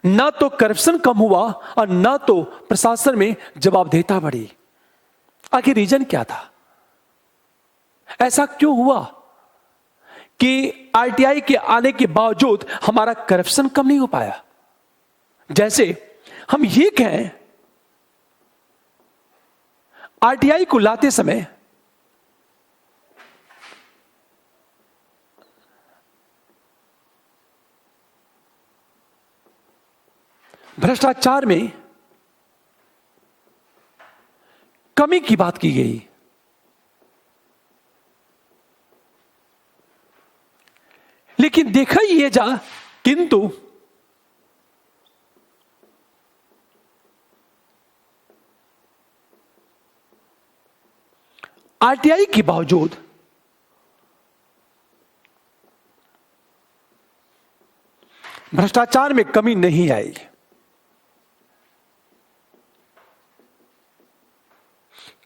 ना तो करप्शन कम हुआ और ना तो प्रशासन में जवाबदेहिता बढ़ी। आखिर रीजन क्या था? ऐसा क्यों हुआ कि आरटीआई के आने के बावजूद हमारा करप्शन कम नहीं हो पाया? जैसे हम ये कहें, आरटीआई को लाते समय भ्रष्टाचार में कमी की बात की गई, लेकिन देखा ये जा किंतु आरटीआई के बावजूद भ्रष्टाचार में कमी नहीं आई।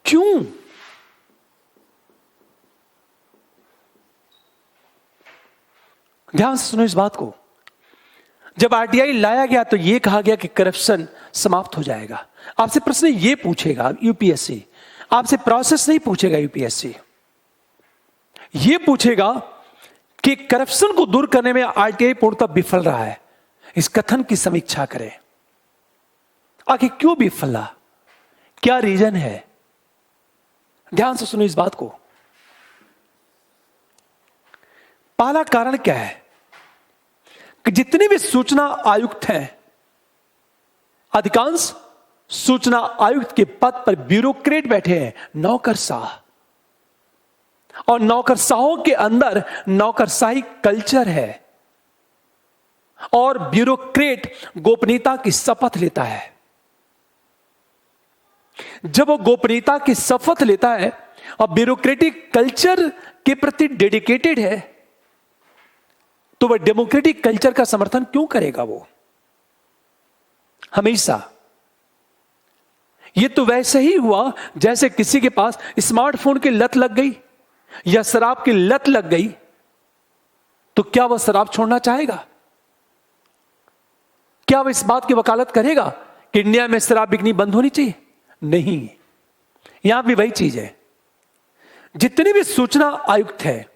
क्यों? ध्यान से सुनो इस बात को। जब आरटीआई लाया गया तो यह कहा गया कि करप्शन समाप्त हो जाएगा। आपसे प्रश्न यह पूछेगा यूपीएससी, आपसे प्रोसेस नहीं पूछेगा यूपीएससी, यह पूछेगा कि करप्शन को दूर करने में आरटीआई पूर्णतः विफल रहा है। इस कथन की समीक्षा करें। आखिर क्यों विफल रहा? क्या रीजन है? ध्यान से सुनो इस बात को। पहला कारण क्या है कि जितने भी सूचना आयुक्त हैं, अधिकांश सूचना आयुक्त के पद पर ब्यूरोक्रेट बैठे हैं, नौकरशाह। और नौकरशाहों के अंदर नौकरशाही कल्चर है और ब्यूरोक्रेट गोपनीयता की शपथ लेता है। जब वो गोपनीयता की शपथ लेता है और ब्यूरोक्रेटिक कल्चर के प्रति डेडिकेटेड है, तो वह डेमोक्रेटिक कल्चर का समर्थन क्यों करेगा? वो हमेशा ये तो वैसे ही हुआ जैसे किसी के पास स्मार्टफोन की लत लग गई या शराब की लत लग गई, तो क्या वह शराब छोड़ना चाहेगा? क्या वह इस बात की वकालत करेगा कि इंडिया में शराब बिकनी बंद होनी चाहिए? नहीं। यहां भी वही चीज है। जितने भी सूचना आयुक्त है,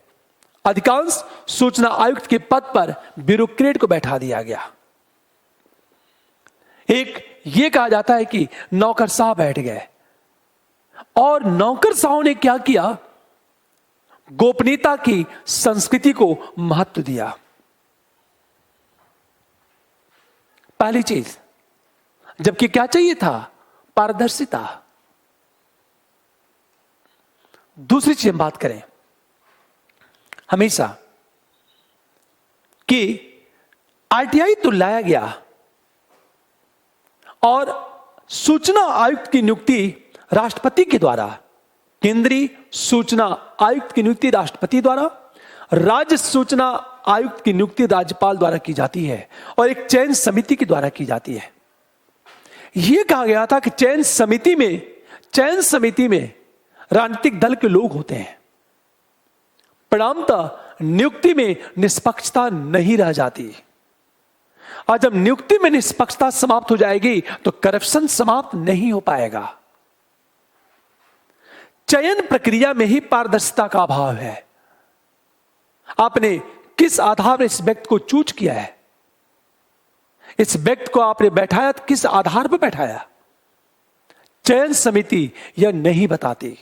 अधिकांश सूचना आयुक्त के पद पर ब्यूरोक्रेट को बैठा दिया गया। एक यह कहा जाता है कि नौकरशाह बैठ गए, और नौकरशाहों ने क्या किया? गोपनीयता की संस्कृति को महत्व दिया। पहली चीज, जबकि क्या चाहिए था? पारदर्शिता। दूसरी चीज हम बात करें हमेशा कि आरटीआई तो लाया गया और सूचना आयुक्त की नियुक्ति राष्ट्रपति के द्वारा, केंद्रीय सूचना आयुक्त की नियुक्ति राष्ट्रपति द्वारा, राज्य सूचना आयुक्त की नियुक्ति राज्यपाल द्वारा की जाती है और एक चयन समिति के द्वारा की जाती है। यह कहा गया था कि चयन समिति में राजनीतिक दल के लोग होते हैं। परिणामतः नियुक्ति में निष्पक्षता नहीं रह जाती, और जब नियुक्ति में निष्पक्षता समाप्त हो जाएगी तो करप्शन समाप्त नहीं हो पाएगा। चयन प्रक्रिया में ही पारदर्शिता का अभाव है। आपने किस आधार पर इस व्यक्ति को चूज किया है? इस व्यक्ति को आपने बैठाया तो किस आधार पर बैठाया? चयन समिति यह नहीं बताती।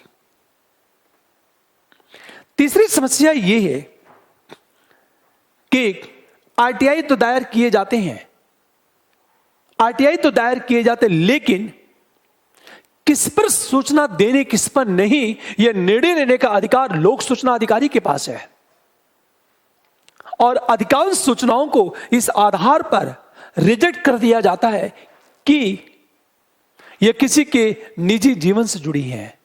तीसरी समस्या यह है कि आरटीआई तो दायर किए जाते हैं, लेकिन किस पर सूचना देने किस पर नहीं, यह निर्णय लेने का अधिकार लोक सूचना अधिकारी के पास है। और अधिकांश सूचनाओं को इस आधार पर रिजेक्ट कर दिया जाता है कि यह किसी के निजी जीवन से जुड़ी है,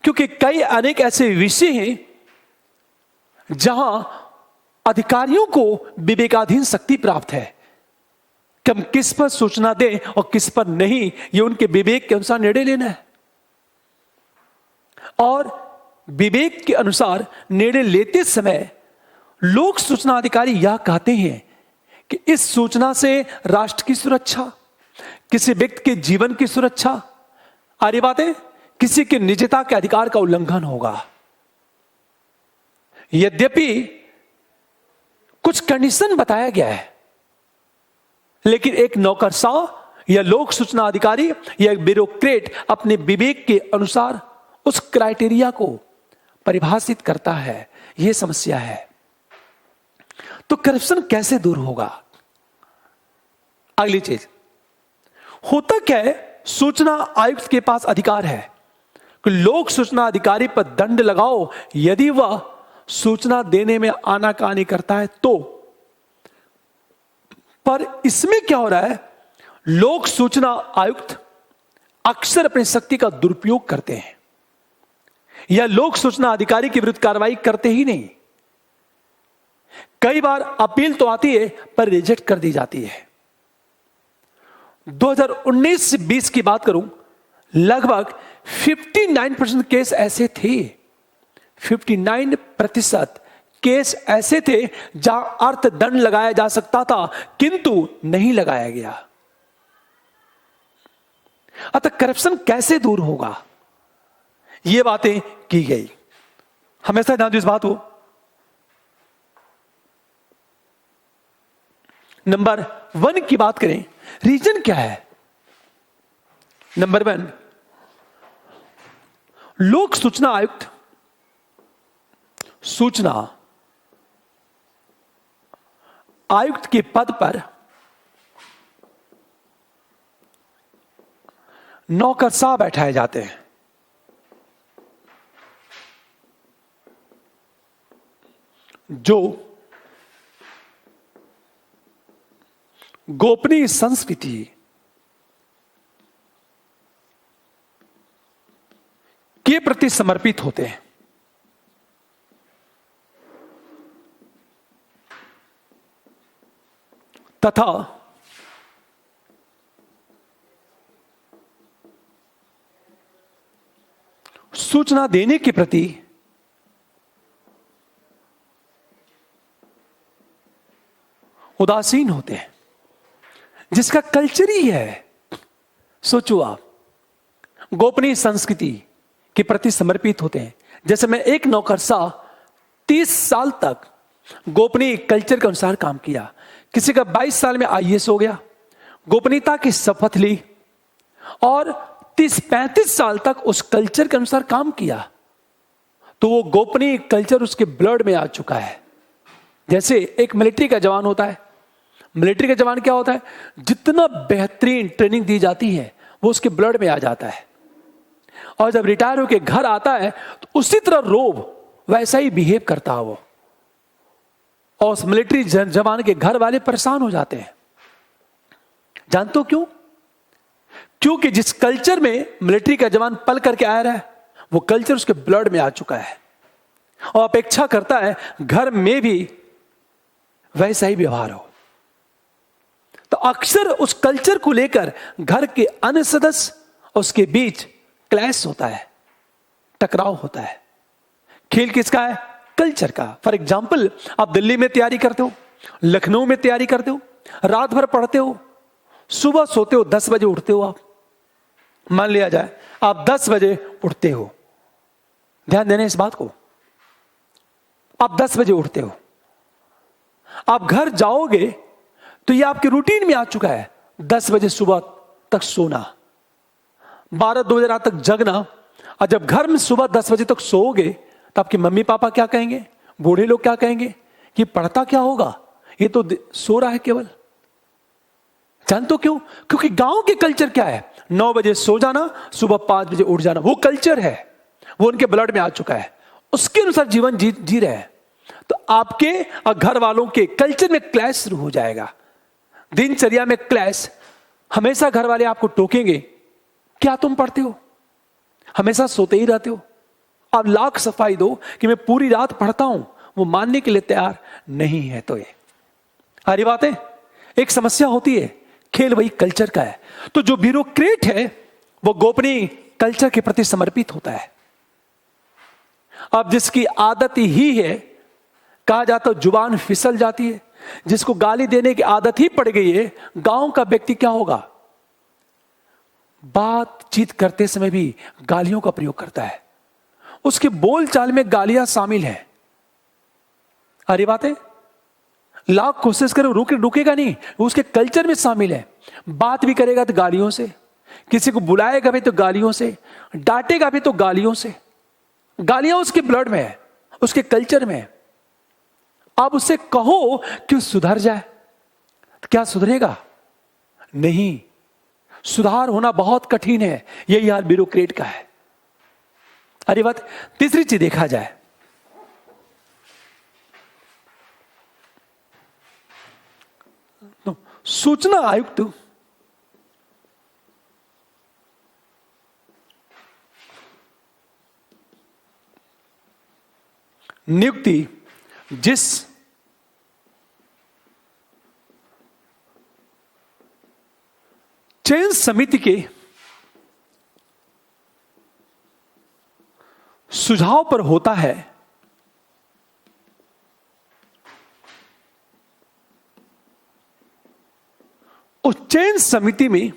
क्योंकि कई अनेक ऐसे विषय हैं जहां अधिकारियों को विवेकाधीन शक्ति प्राप्त है कि हम किस पर सूचना दें और किस पर नहीं, ये उनके विवेक के अनुसार निर्णय लेना है। और विवेक के अनुसार निर्णय लेते समय लोक सूचना अधिकारी यह कहते हैं कि इस सूचना से राष्ट्र की सुरक्षा, किसी व्यक्ति के जीवन की सुरक्षा, आरी बातें, किसी के निजता के अधिकार का उल्लंघन होगा। यद्यपि कुछ कंडीशन बताया गया है, लेकिन एक नौकरशाह या लोक सूचना अधिकारी या एक ब्यूरोक्रेट अपने विवेक के अनुसार उस क्राइटेरिया को परिभाषित करता है। यह समस्या है। तो करप्शन कैसे दूर होगा? अगली चीज, होता क्या है, सूचना आयुक्त के पास अधिकार है कि लोक सूचना अधिकारी पर दंड लगाओ यदि वह सूचना देने में आनाकानी करता है तो। पर इसमें क्या हो रहा है, लोक सूचना आयुक्त अक्सर अपनी शक्ति का दुरुपयोग करते हैं या लोक सूचना अधिकारी के विरुद्ध कार्रवाई करते ही नहीं। कई बार अपील तो आती है पर रिजेक्ट कर दी जाती है। 2019 से 20 की बात करूं, लगभग 59% केस ऐसे थे, 59% केस ऐसे थे जहां अर्थदंड लगाया जा सकता था किंतु नहीं लगाया गया। अतः करप्शन कैसे दूर होगा, ये बातें की गई। हमेशा ध्यान दो इस बात को। नंबर 1 की बात करें, रीजन क्या है? नंबर 1, लोक सूचना आयुक्त सूचना आयुक्त के पद पर नौकरशाह बैठाए जाते हैं। जो गोपनीय संस्कृति के प्रति समर्पित होते हैं तथा सूचना देने के प्रति उदासीन होते हैं, जिसका कल्चर ही है। सोचो आप, गोपनीय संस्कृति के प्रति समर्पित होते हैं। जैसे मैं एक नौकरशाह 30 साल तक गोपनीय कल्चर के अनुसार काम किया, किसी का 22 साल में आईएएस हो गया, गोपनीयता की शपथ ली और 30-35 साल तक उस कल्चर के अनुसार काम किया, तो वो गोपनीय कल्चर उसके ब्लड में आ चुका है। जैसे एक मिलिट्री का जवान होता है, मिलिट्री का जवान क्या होता है, जितना बेहतरीन ट्रेनिंग दी जाती है वो उसके ब्लड में आ जाता है, और जब रिटायर होकर घर आता है तो उसी तरह रोब वैसा ही बिहेव करता है वो, और उस मिलिट्री जवान के घर वाले परेशान हो जाते हैं। जानते हो क्यों? क्योंकि जिस कल्चर में मिलिट्री का जवान पल करके आया रहा है, वो कल्चर उसके ब्लड में आ चुका है, और अपेक्षा करता है घर में भी वैसा ही व्यवहार हो। तो अक्सर उस कल्चर को लेकर घर के अन्य सदस्य उसके बीच क्लैश होता है, टकराव होता है। खेल किसका है? कल्चर का। फॉर एग्जाम्पल, आप दिल्ली में तैयारी करते हो, लखनऊ में तैयारी करते हो, रात भर पढ़ते हो, सुबह सोते हो, 10 बजे उठते हो। आप मान लिया जाए आप 10 बजे उठते हो, ध्यान देना इस बात को, आप 10 बजे उठते हो, आप घर जाओगे तो ये आपके रूटीन में आ चुका है 10 बजे सुबह तक सोना, 12-2 बजे रात तक जगना। और जब घर में सुबह 10 बजे तक सोओगे तो आपके मम्मी पापा क्या कहेंगे, बूढ़े लोग क्या कहेंगे कि पढ़ता क्या होगा, ये तो सो रहा है केवल। जानते हो क्यों? क्योंकि गांव के कल्चर क्या है, 9 बजे सो जाना, सुबह 5 बजे उठ जाना, वो कल्चर है, वो उनके ब्लड में आ चुका है, उसके अनुसार जीवन जी रहे हैं। तो आपके और घर वालों के कल्चर में क्लैश शुरू हो जाएगा, दिनचर्या में क्लैश। हमेशा घर वाले आपको टोकेंगे, क्या तुम पढ़ते हो, हमेशा सोते ही रहते हो। आप लाख सफाई दो कि मैं पूरी रात पढ़ता हूं, वो मानने के लिए तैयार नहीं है। तो ये सारी बातें एक समस्या होती है, खेल वही कल्चर का है। तो जो ब्यूरोक्रेट है वो गोपनीय कल्चर के प्रति समर्पित होता है। अब जिसकी आदत ही है, कहा जाता है जुबान फिसल जाती है, जिसको गाली देने की आदत ही पड़ गई है, गांव का व्यक्ति क्या होगा? बातचीत करते समय भी गालियों का प्रयोग करता है, उसके बोलचाल में गालियां शामिल है। अरे बात है, लाख कोशिश करे रुकेगा नहीं, उसके कल्चर में शामिल है। बात भी करेगा तो गालियों से, किसी को बुलाएगा भी तो गालियों से, डांटेगा भी तो गालियों से। गालियां उसके ब्लड में है, उसके कल्चर में है। आप उससे कहो कि सुधर जाए, तो क्या सुधरेगा? नहीं, सुधार होना बहुत कठिन है। यही हाल ब्यूरोक्रेट का है। अरे बात, तीसरी चीज देखा जाए, तो सूचना आयुक्त नियुक्ति जिस चयन समिति के सुझाव पर होता है, उस चयन समिति में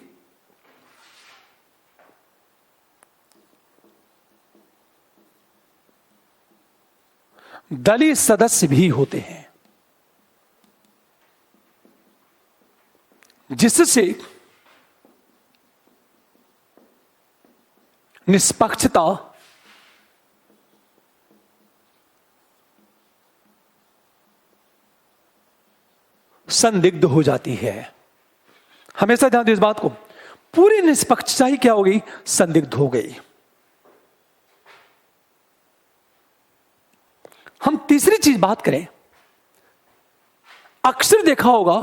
दलीय सदस्य भी होते हैं, जिससे निष्पक्षता, संदिग्ध हो जाती है। हमेशा ध्यान दो इस बात को, पूरी निष्पक्षता ही क्या हो गई? संदिग्ध हो गई। हम तीसरी चीज बात करें, अक्सर देखा होगा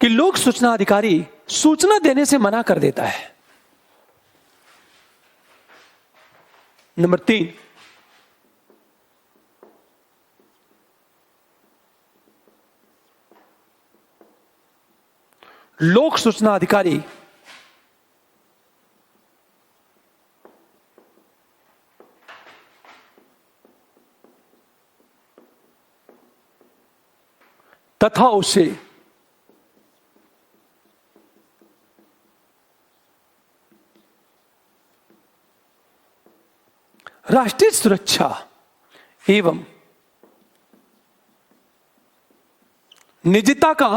कि लोक सूचना अधिकारी सूचना देने से मना कर देता है। नंबर 3, लोक सूचना अधिकारी तथा उसे राष्ट्रीय सुरक्षा एवं निजता का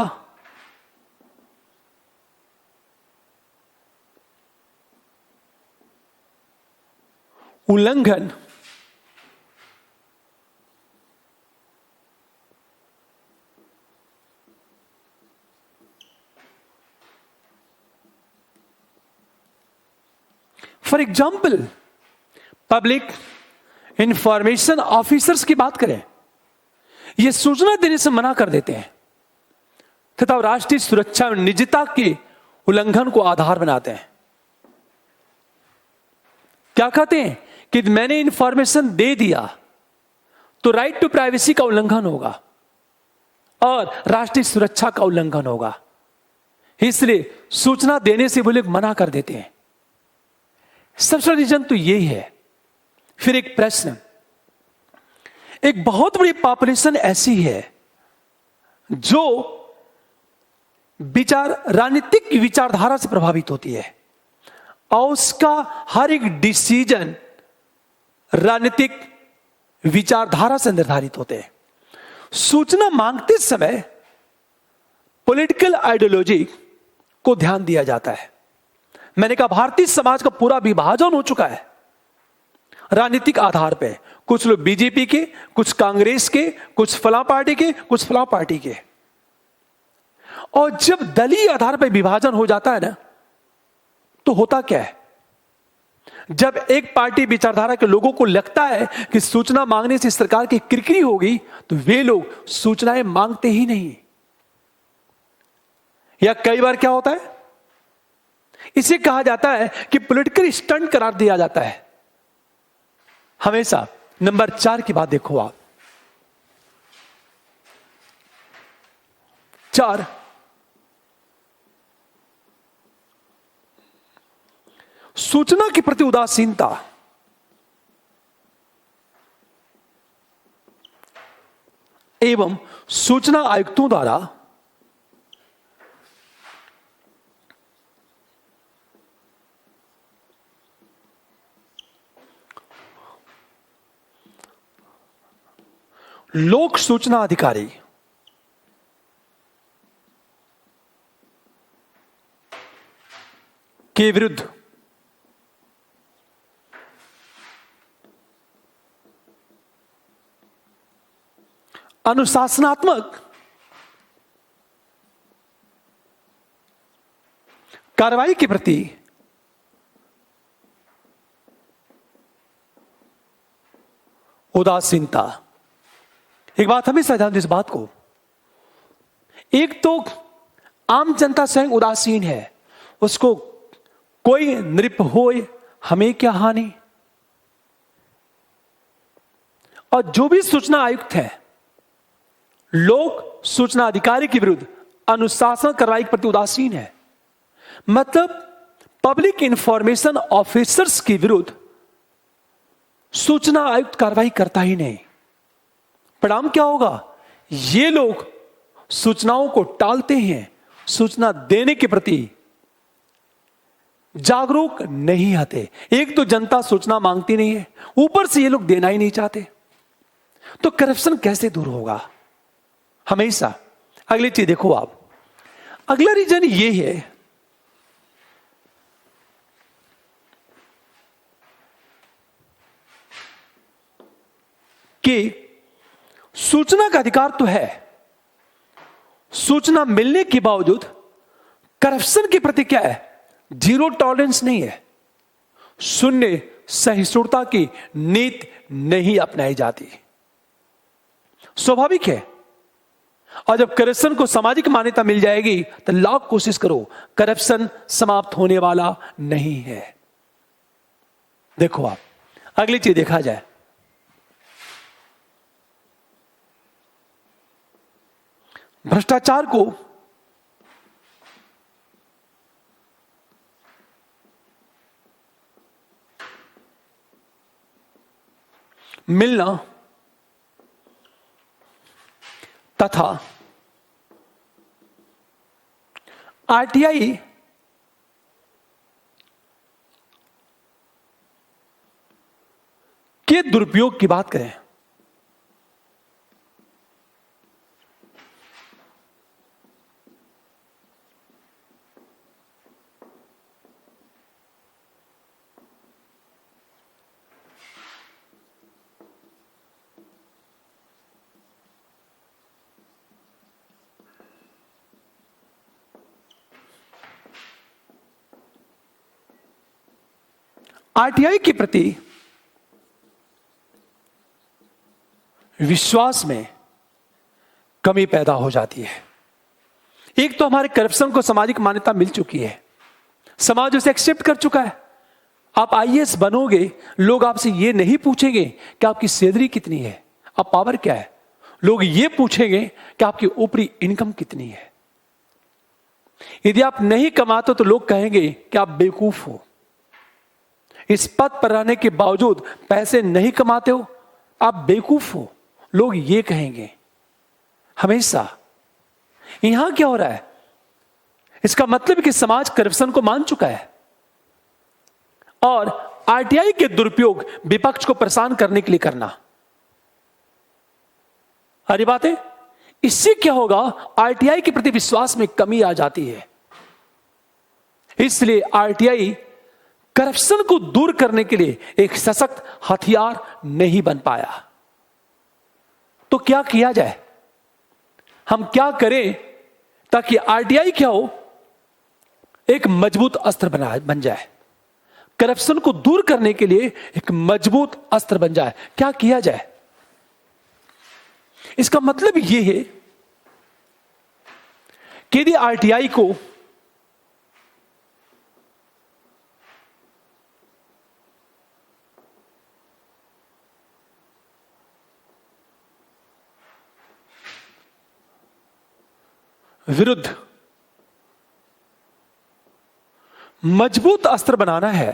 उल्लंघन for example public information officers की बात करें, यह सूचना देने से मना कर देते हैं तथा राष्ट्रीय सुरक्षा और निजता के उल्लंघन को आधार बनाते हैं। क्या कहते हैं कि मैंने इंफॉर्मेशन दे दिया तो राइट टू प्राइवेसी का उल्लंघन होगा और राष्ट्रीय सुरक्षा का उल्लंघन होगा, इसलिए सूचना देने से वो लोग मना कर देते हैं। सबसे रीजन तो यही है। फिर एक प्रश्न, एक बहुत बड़ी पॉपुलेशन ऐसी है जो राजनीतिक विचारधारा से प्रभावित होती है और उसका हर एक डिसीजन राजनीतिक विचारधारा से निर्धारित होते हैं। सूचना मांगते समय पॉलिटिकल आइडियोलॉजी को ध्यान दिया जाता है। मैंने कहा भारतीय समाज का पूरा विभाजन हो चुका है राजनीतिक आधार पे। कुछ लोग बीजेपी के, कुछ कांग्रेस के, कुछ फला पार्टी के, कुछ फला पार्टी के। और जब दलीय आधार पर विभाजन हो जाता है ना, तो होता क्या है? जब एक पार्टी विचारधारा के लोगों को लगता है कि सूचना मांगने से सरकार की किरकिरी होगी, तो वे लोग सूचनाएं मांगते ही नहीं। या कई बार क्या होता है, इसे कहा जाता है कि पॉलिटिकल स्टंट करार दिया जाता है। हमेशा नंबर 4 की बात देखो आप। 4, सूचना के प्रति उदासीनता। एवं सूचना आयुक्तों द्वारा लोक सूचना अधिकारी के विरुद्ध अनुशासनात्मक कार्रवाई के प्रति उदासीनता। एक बात हमेशा ध्यान दें इस बात को, एक तो आम जनता स्वयं उदासीन है, उसको कोई नृप होए हमें क्या हानि, और जो भी सूचना आयुक्त है लोक सूचना अधिकारी के विरुद्ध अनुशासन कार्रवाई के प्रति उदासीन है। मतलब पब्लिक इंफॉर्मेशन ऑफिसर्स के विरुद्ध सूचना आयुक्त कार्रवाई करता ही नहीं। परिणाम क्या होगा? ये लोग सूचनाओं को टालते हैं, सूचना देने के प्रति जागरूक नहीं आते। एक तो जनता सूचना मांगती नहीं है, ऊपर से ये लोग देना ही नहीं चाहते, तो करप्शन कैसे दूर होगा? हमेशा अगली चीज देखो आप, अगला रीजन ये है कि सूचना का अधिकार तो है, सूचना मिलने के बावजूद करप्शन के प्रति क्या है? जीरो टॉलरेंस नहीं है, शून्य सहिष्णुता की नीति नहीं अपनाई जाती। स्वाभाविक है, और जब करप्शन को सामाजिक मान्यता मिल जाएगी तो लाख कोशिश करो, करप्शन समाप्त होने वाला नहीं है। देखो आप अगली चीज देखा जाए, भ्रष्टाचार को मिलना तथा आरटीआई के दुरुपयोग की बात करें, आरटीआई के प्रति विश्वास में कमी पैदा हो जाती है। एक तो हमारे करप्शन को सामाजिक मान्यता मिल चुकी है, समाज उसे एक्सेप्ट कर चुका है। आप आईएएस बनोगे, लोग आपसे ये नहीं पूछेंगे कि आपकी सैलरी कितनी है, आप पावर क्या है, लोग ये पूछेंगे कि आपकी ऊपरी इनकम कितनी है। यदि आप नहीं कमाते तो लोग कहेंगे कि आप बेवकूफ हो, इस पद पर रहने के बावजूद पैसे नहीं कमाते हो, आप बेवकूफ हो, लोग ये कहेंगे हमेशा। यहां क्या हो रहा है? इसका मतलब कि समाज करप्शन को मान चुका है और आरटीआई के दुरुपयोग विपक्ष को परेशान करने के लिए करना। अरे बात है, इससे क्या होगा? आरटीआई के प्रति विश्वास में कमी आ जाती है। इसलिए आरटीआई करप्शन को दूर करने के लिए एक सशक्त हथियार नहीं बन पाया। तो क्या किया जाए? हम क्या करें ताकि आरटीआई क्या हो? एक मजबूत अस्त्र बन जाए, करप्शन को दूर करने के लिए एक मजबूत अस्त्र बन जाए। क्या किया जाए? इसका मतलब यह है कि यदि आरटीआई को विरुद्ध मजबूत अस्त्र बनाना है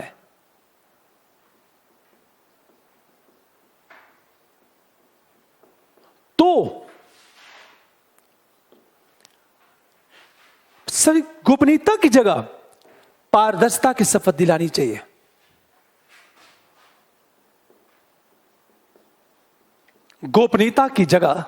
तो सर, गोपनीयता की जगह पारदर्शिता की शपथ दिलानी चाहिए। गोपनीयता की जगह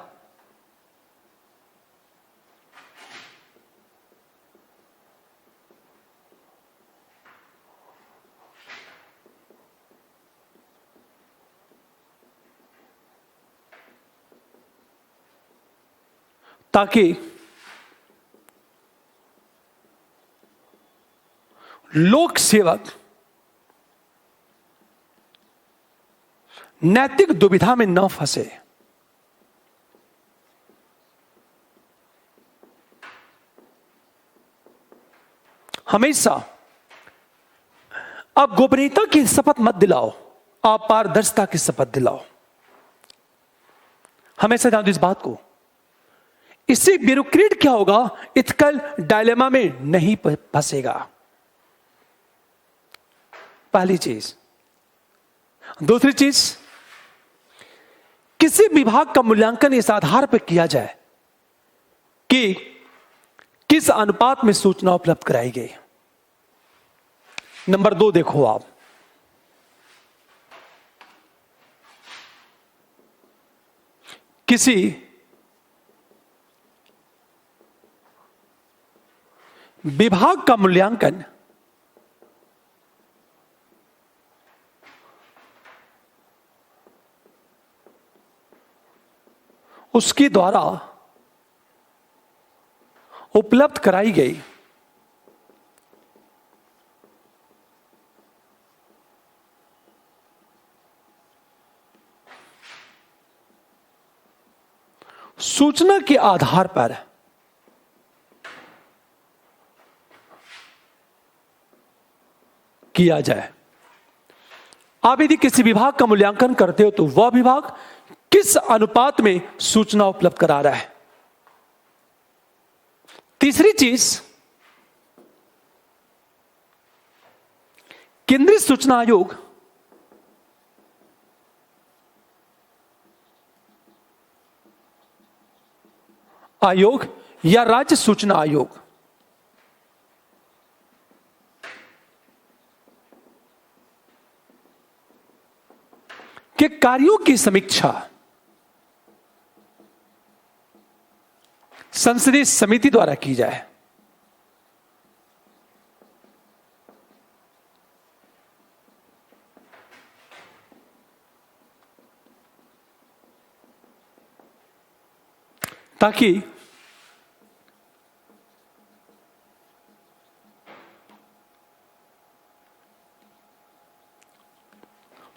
ताकि लोक सेवक नैतिक दुविधा में न फंसे। हमेशा आप गोपनीयता की शपथ मत दिलाओ, आप पारदर्शिता की शपथ दिलाओ। हमेशा ध्यान दो इस बात को। इससे ब्यूरोक्रेट क्या होगा, इथिकल डायलेमा में नहीं फंसेगा। पहली चीज। दूसरी चीज, किसी विभाग का मूल्यांकन इस आधार पर किया जाए कि किस अनुपात में सूचना उपलब्ध कराई गई। नंबर 2 देखो आप, किसी विभाग का मूल्यांकन उसके द्वारा उपलब्ध कराई गई सूचना के आधार पर किया जाए। आप यदि किसी विभाग का मूल्यांकन करते हो तो वह विभाग किस अनुपात में सूचना उपलब्ध करा रहा है। तीसरी चीज, केंद्रीय सूचना आयोग या राज्य सूचना आयोग के कार्यों की समीक्षा संसदीय समिति द्वारा की जाए। ताकि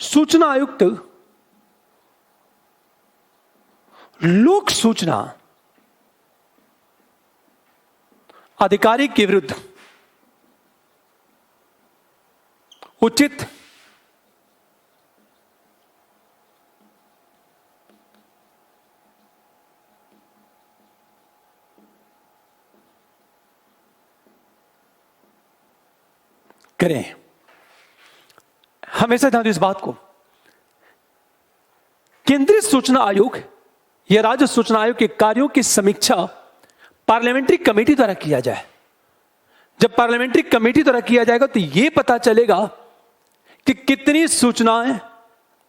सूचना आयुक्त लोक सूचना अधिकारी के विरुद्ध उचित करें। हमेशा ध्यान दो इस बात को। केंद्रीय सूचना आयोग या राज्य सूचना आयोग के कार्यों की समीक्षा पार्लियामेंट्री कमेटी द्वारा किया जाए। जब पार्लियामेंट्री कमेटी द्वारा किया जाएगा तो यह पता चलेगा कि कितनी सूचनाएं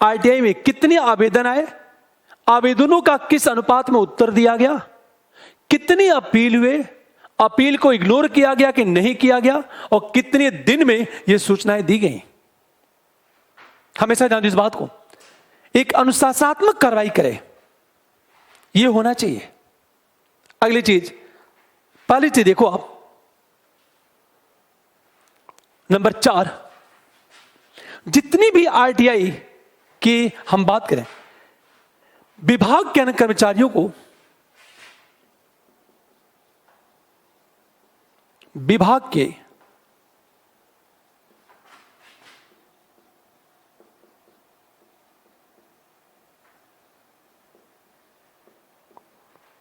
आरटीआई में, कितने आवेदन आए, आवेदनों का किस अनुपात में उत्तर दिया गया, कितनी अपील हुए, अपील को इग्नोर किया गया कि नहीं किया गया, और कितने दिन में यह सूचनाएं दी गई। हमेशा ध्यान दो इस बात को। एक अनुशासनात्मक कार्रवाई करे, यह होना चाहिए। अगली चीज, पहली चीज देखो आप, नंबर 4, जितनी भी आरटीआई की हम बात करें, विभाग के अन्य कर्मचारियों को विभाग के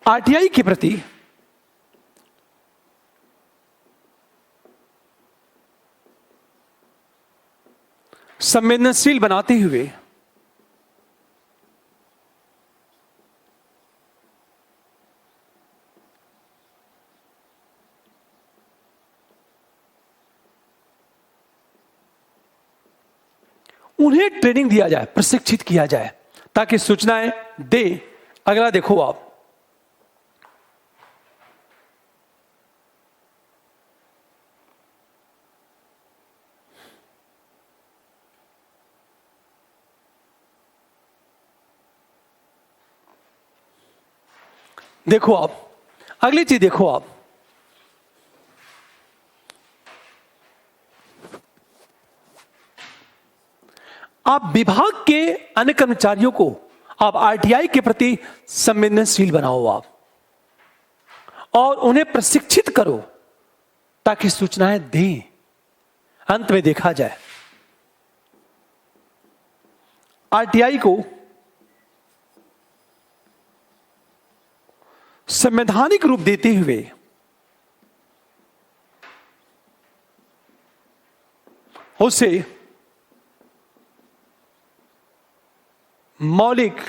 आरटीआई के प्रति संवेदनशील बनाते हुए उन्हें ट्रेनिंग दिया जाए, प्रशिक्षित किया जाए ताकि सूचनाएं दे। अगला देखो आप, देखो आप अगली चीज देखो आप विभाग के अन्य कर्मचारियों को आप आरटीआई के प्रति संवेदनशील बनाओ आप, और उन्हें प्रशिक्षित करो ताकि सूचनाएं दें। अंत में देखा जाए, आरटीआई को संवैधानिक रूप देते हुए उसे मौलिक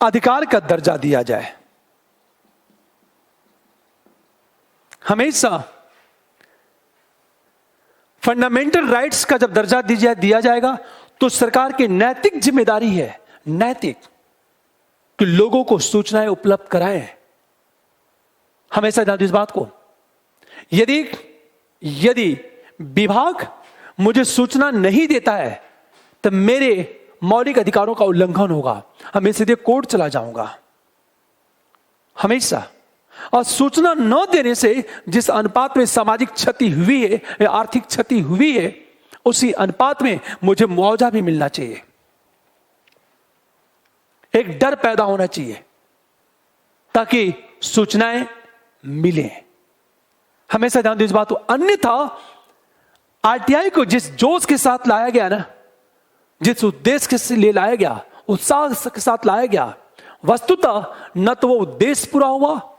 अधिकार का दर्जा दिया जाए। हमेशा फंडामेंटल राइट्स का जब दर्जा दिया जाएगा तो सरकार की नैतिक जिम्मेदारी है, नैतिक, कि लोगों को सूचनाएं उपलब्ध कराएं। हमेशा ध्यान दो इस बात को। यदि विभाग मुझे सूचना नहीं देता है तो मेरे मौलिक अधिकारों का उल्लंघन होगा, मैं सीधे कोर्ट चला जाऊंगा हमेशा। और सूचना न देने से जिस अनुपात में सामाजिक क्षति हुई है या आर्थिक क्षति हुई है, उसी अनुपात में मुझे मुआवजा भी मिलना चाहिए। एक डर पैदा होना चाहिए ताकि सूचनाएं मिलें। हमेशा ध्यान दो इस बात को। अन्यथा आरटीआई को जिस जोश के साथ लाया गया ना, जिस उद्देश्य के लिए लाया गया, उत्साह के साथ लाया गया, वस्तुतः न तो वो उद्देश्य पूरा हुआ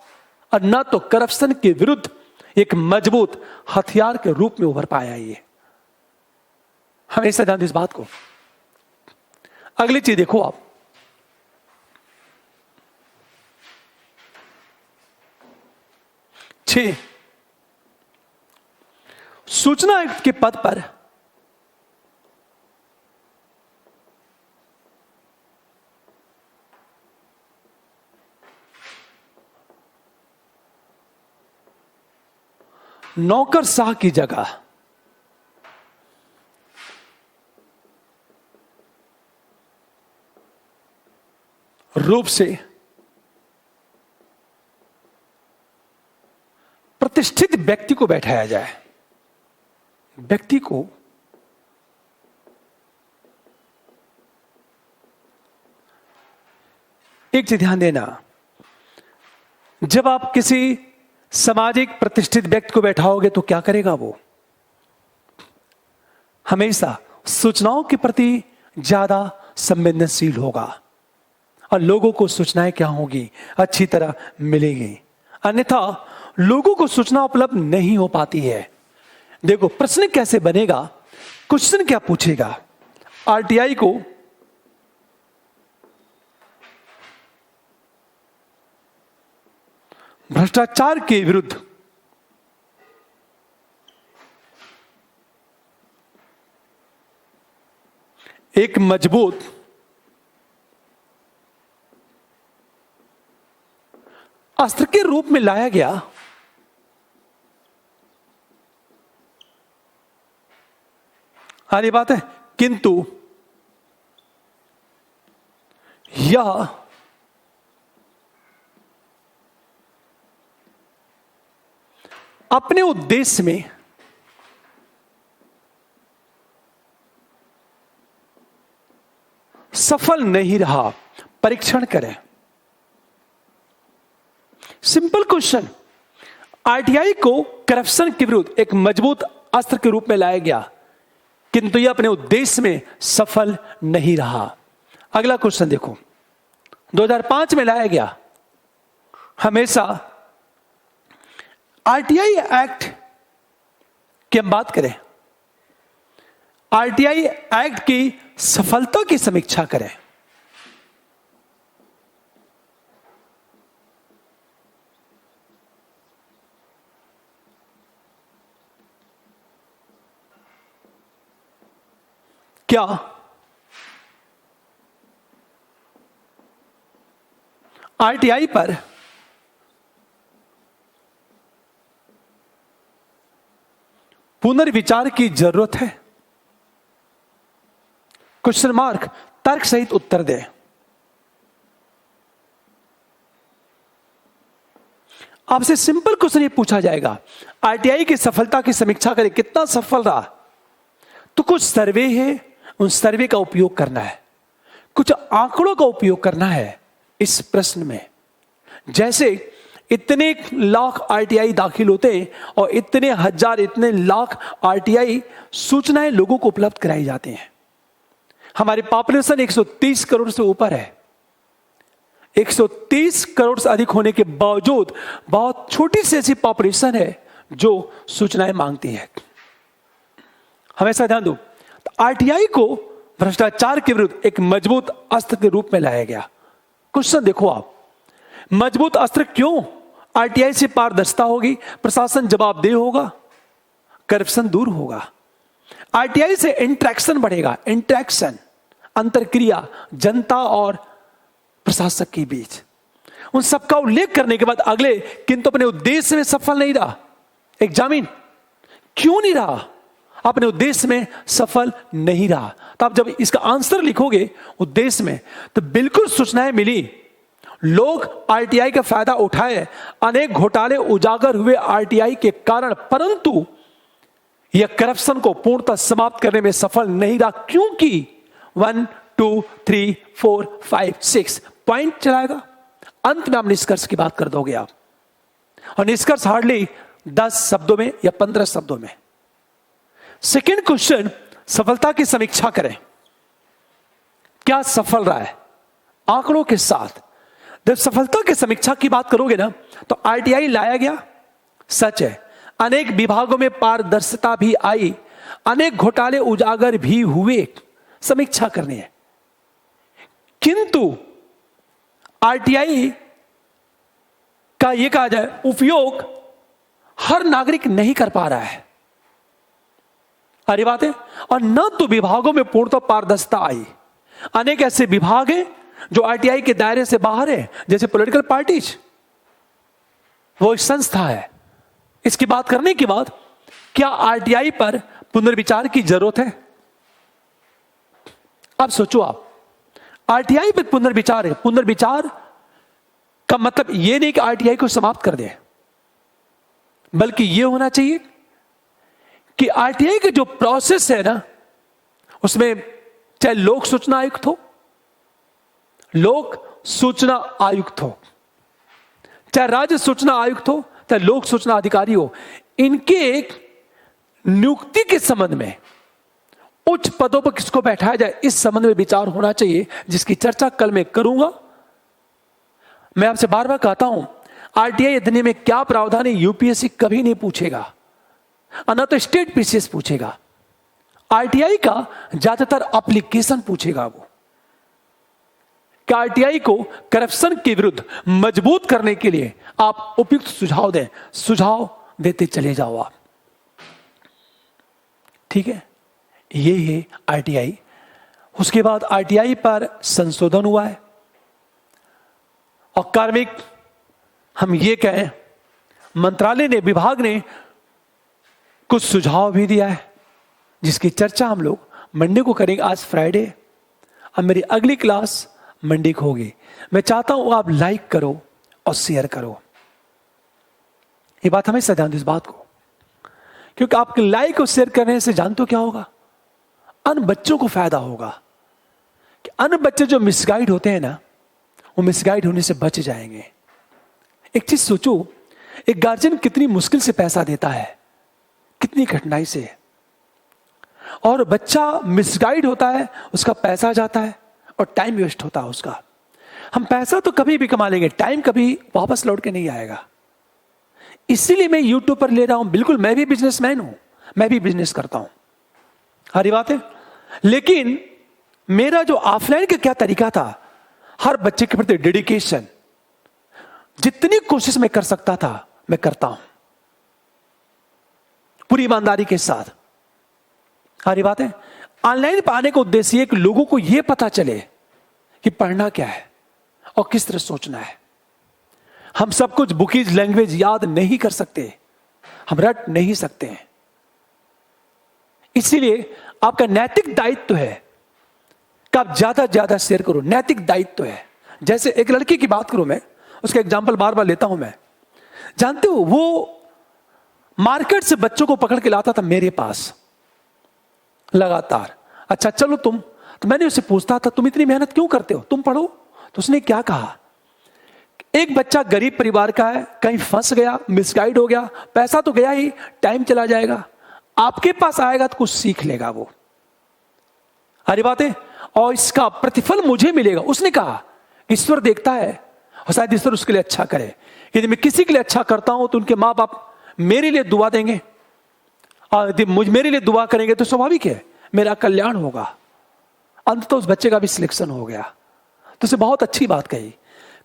और न तो करप्शन के विरुद्ध एक मजबूत हथियार के रूप में उभर पाया। ये हमेशा ध्यान दो इस बात को। अगली चीज देखो आप, सूचना आयुक्त के पद पर नौकरशाह की जगह रूप से प्रतिष्ठित व्यक्ति को बैठाया जाए। व्यक्ति को एक चीज ध्यान देना, जब आप किसी सामाजिक प्रतिष्ठित व्यक्ति को बैठाओगे तो क्या करेगा वो? हमेशा सूचनाओं के प्रति ज्यादा संवेदनशील होगा और लोगों को सूचनाएं क्या होगी, अच्छी तरह मिलेगी। अन्यथा लोगों को सूचना उपलब्ध नहीं हो पाती है। देखो प्रश्न कैसे बनेगा, क्वेश्चन क्या पूछेगा? आरटीआई को भ्रष्टाचार के विरुद्ध एक मजबूत अस्त्र के रूप में लाया गया। ये बात है, किंतु यह अपने उद्देश्य में सफल नहीं रहा। परीक्षण करें। Simple question. आरटीआई को करप्शन के विरुद्ध एक मजबूत अस्त्र के रूप में लाया गया, किंतु यह अपने उद्देश्य में सफल नहीं रहा। अगला क्वेश्चन देखो, 2005 में लाया गया। हमेशा आरटीआई एक्ट की हम बात करें, आरटीआई एक्ट की सफलता की समीक्षा करें। क्या आरटीआई पर पुनर्विचार की जरूरत है? क्वेश्चन मार्क, तर्क सहित उत्तर दें। आपसे सिंपल क्वेश्चन ये पूछा जाएगा, आरटीआई की सफलता की समीक्षा करें, कितना सफल रहा? तो कुछ सर्वे है, उन सर्वे का उपयोग करना है, कुछ आंकड़ों का उपयोग करना है इस प्रश्न में। जैसे इतने लाख आरटीआई दाखिल होते हैं और इतने हजार, इतने लाख आरटीआई सूचनाएं लोगों को उपलब्ध कराई जाती हैं। हमारी पॉपुलेशन 130 करोड़ से ऊपर है। 130 करोड़ से अधिक होने के बावजूद बहुत छोटी सी ऐसी पॉपुलेशन है जो सूचनाएं मांगती है। हमेशा ध्यान दो, तो आरटीआई को भ्रष्टाचार के विरुद्ध एक मजबूत अस्त्र के रूप में लाया गया। क्वेश्चन देखो आप, मजबूत अस्त्र क्यों? आरटीआई से पारदर्शिता होगी, प्रशासन जवाबदेह होगा, करप्शन दूर होगा। आरटीआई से इंटरेक्शन बढ़ेगा, इंटरेक्शन, अंतरक्रिया जनता और प्रशासक के बीच। उन सबका उल्लेख करने के बाद अगले, किंतु अपने उद्देश्य में सफल नहीं रहा। एग्जामिन, क्यों नहीं रहा? अपने उद्देश्य में सफल नहीं रहा। तो आप जब इसका आंसर लिखोगे उद्देश्य में, तो बिल्कुल सूचनाएं मिली, लोग आरटीआई का फायदा उठाए, अनेक घोटाले उजागर हुए आरटीआई के कारण, परंतु यह करप्शन को पूर्णतः समाप्त करने में सफल नहीं रहा। क्योंकि 1 2 3 4 5 6 पॉइंट चलाएगा, अंत में आप निष्कर्ष की बात कर दोगे आप, और निष्कर्ष हार्डली 10 शब्दों में या 15 शब्दों में। सेकेंड क्वेश्चन, सफलता की समीक्षा करें, क्या सफल रहा है आंकड़ों के साथ। जब सफलता की समीक्षा की बात करोगे ना, तो आरटीआई लाया गया, सच है, अनेक विभागों में पारदर्शिता भी आई, अनेक घोटाले उजागर भी हुए, समीक्षा करनी है। किंतु आरटीआई का यह कहा जाए उपयोग हर नागरिक नहीं कर पा रहा है, अरे बात है। और न तो विभागों में पूर्णतः पारदर्शिता आई, अनेक ऐसे विभाग हैं जो आरटीआई के दायरे से बाहर है, जैसे पॉलिटिकल पार्टीज, वो एक संस्था है। इसकी बात करने के बाद क्या आरटीआई पर पुनर्विचार की जरूरत है? अब सोचो आप, आरटीआई पर पुनर्विचार है। पुनर्विचार का मतलब यह नहीं कि आरटीआई को समाप्त कर दे, बल्कि यह होना चाहिए कि आरटीआई के जो प्रोसेस है ना, उसमें चाहे लोक सूचना आयुक्त हो, लोक सूचना आयुक्त हो, चाहे राज्य सूचना आयुक्त हो, चाहे लोक सूचना अधिकारी हो, इनके एक नियुक्ति के संबंध में उच्च पदों पर किसको बैठाया जाए, इस संबंध में विचार होना चाहिए, जिसकी चर्चा कल मैं करूंगा। मैं आपसे बार बार कहता हूं, आरटीआई अधिनियम में क्या प्रावधान है, यूपीएससी कभी नहीं पूछेगा, ना तो स्टेट पीसीएस पूछेगा। आरटीआई का ज्यादातर एप्लीकेशन पूछेगा वो, कि आरटीआई को करप्शन के विरुद्ध मजबूत करने के लिए आप उपयुक्त सुझाव दें, सुझाव देते चले जाओ आप, ठीक है। ये है आरटीआई। उसके बाद आरटीआई पर संशोधन हुआ है, और कार्मिक, हम ये कहें, मंत्रालय ने, विभाग ने कुछ सुझाव भी दिया है, जिसकी चर्चा हम लोग मंडे को करेंगे। आज फ्राइडे, अब मेरी अगली क्लास मंडे को होगी। मैं चाहता हूं आप लाइक करो और शेयर करो, ये बात हमेशा ध्यान दो इस बात को, क्योंकि आपके लाइक और शेयर करने से जानते हो क्या होगा, अन बच्चों को फायदा होगा। कि अन बच्चे जो मिसगाइड होते हैं ना, वो मिसगाइड होने से बच जाएंगे। एक चीज सोचो, एक गार्जियन कितनी मुश्किल से पैसा देता है, कितनी कठिनाई से, और बच्चा मिसगाइड होता है, उसका पैसा जाता है और टाइम वेस्ट होता है उसका। हम पैसा तो कभी भी कमा लेंगे, टाइम कभी वापस लौट के नहीं आएगा। इसीलिए मैं यूट्यूब पर ले रहा हूं। बिल्कुल, मैं भी बिजनेसमैन हूं, मैं भी बिजनेस करता हूं, हरी बात है। लेकिन मेरा जो ऑफलाइन का क्या तरीका था, हर बच्चे के प्रति डेडिकेशन, जितनी कोशिश मैं कर सकता था मैं करता हूं, पूरी ईमानदारी के साथ, हरी बात है। ऑनलाइन पाने का उद्देश्य है कि लोगों को यह पता चले कि पढ़ना क्या है और किस तरह सोचना है। हम सब कुछ बुकीज लैंग्वेज याद नहीं कर सकते, हम रट नहीं सकते हैं। इसीलिए आपका नैतिक दायित्व है कि आप ज्यादा ज्यादा शेयर करो। नैतिक दायित्व है। जैसे एक लड़की की बात करूं मैं, उसका एग्जाम्पल बार बार लेता हूं मैं। जानते हो, वो मार्केट से बच्चों को पकड़ के लाता था मेरे पास लगातार। अच्छा चलो तुम, तो मैंने उससे पूछता था तुम इतनी मेहनत क्यों करते हो, तुम पढ़ो। तो उसने क्या कहा, एक बच्चा गरीब परिवार का है, कहीं फंस गया, मिसगाइड हो गया, पैसा तो गया ही, टाइम चला जाएगा, आपके पास आएगा तो कुछ सीख लेगा वो। अरे बात है, और इसका प्रतिफल मुझे मिलेगा। उसने कहा ईश्वर देखता है और शायद ईश्वर उसके लिए अच्छा करे। यदि मैं किसी के लिए अच्छा करता हूं तो उनके माँ बाप मेरे लिए दुआ देंगे, और यदि मेरे लिए दुआ करेंगे तो स्वाभाविक है मेरा कल्याण होगा। अंत तो उस बच्चे का भी सिलेक्शन हो गया। तो उसे बहुत अच्छी बात कही,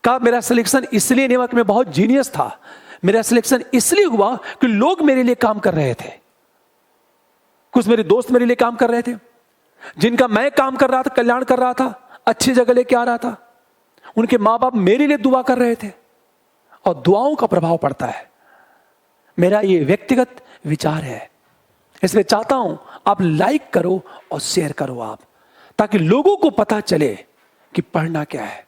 कहा मेरा सिलेक्शन इसलिए नहीं हुआ कि मैं बहुत जीनियस था, मेरा सिलेक्शन इसलिए हुआ कि लोग मेरे लिए काम कर रहे थे। कुछ मेरे दोस्त मेरे लिए काम कर रहे थे, जिनका मैं काम कर रहा था, कल्याण कर रहा था, अच्छी जगह लेके आ रहा था, उनके माँ बाप मेरे लिए दुआ कर रहे थे। और दुआओं का प्रभाव पड़ता है। मेरा ये व्यक्तिगत विचार है, इसलिए चाहता हूं आप लाइक करो और शेयर करो आप, ताकि लोगों को पता चले कि पढ़ना क्या है।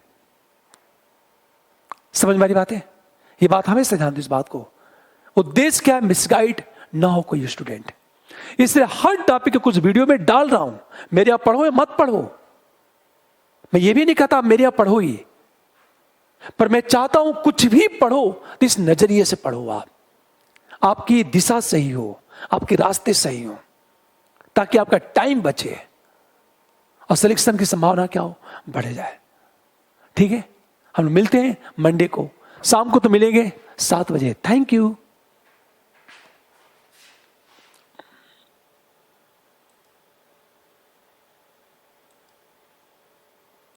समझ में आ रही बात है? ये बात हमेशा ध्यान दो इस बात को। उद्देश्य क्या है, मिसगाइड ना हो कोई स्टूडेंट। इसलिए हर टॉपिक के कुछ वीडियो में डाल रहा हूं, मेरे यहां पढ़ो या मत पढ़ो। मैं ये भी नहीं कहता मेरे यहां पढ़ो ही, पर मैं चाहता हूं कुछ भी पढ़ो तो इस नजरिए से पढ़ो आप, आपकी दिशा सही हो, आपके रास्ते सही हो, ताकि आपका टाइम बचे और सिलेक्शन की संभावना क्या हो, बढ़ जाए। ठीक है, हम मिलते हैं मंडे को शाम को, तो मिलेंगे 7 बजे। Thank you.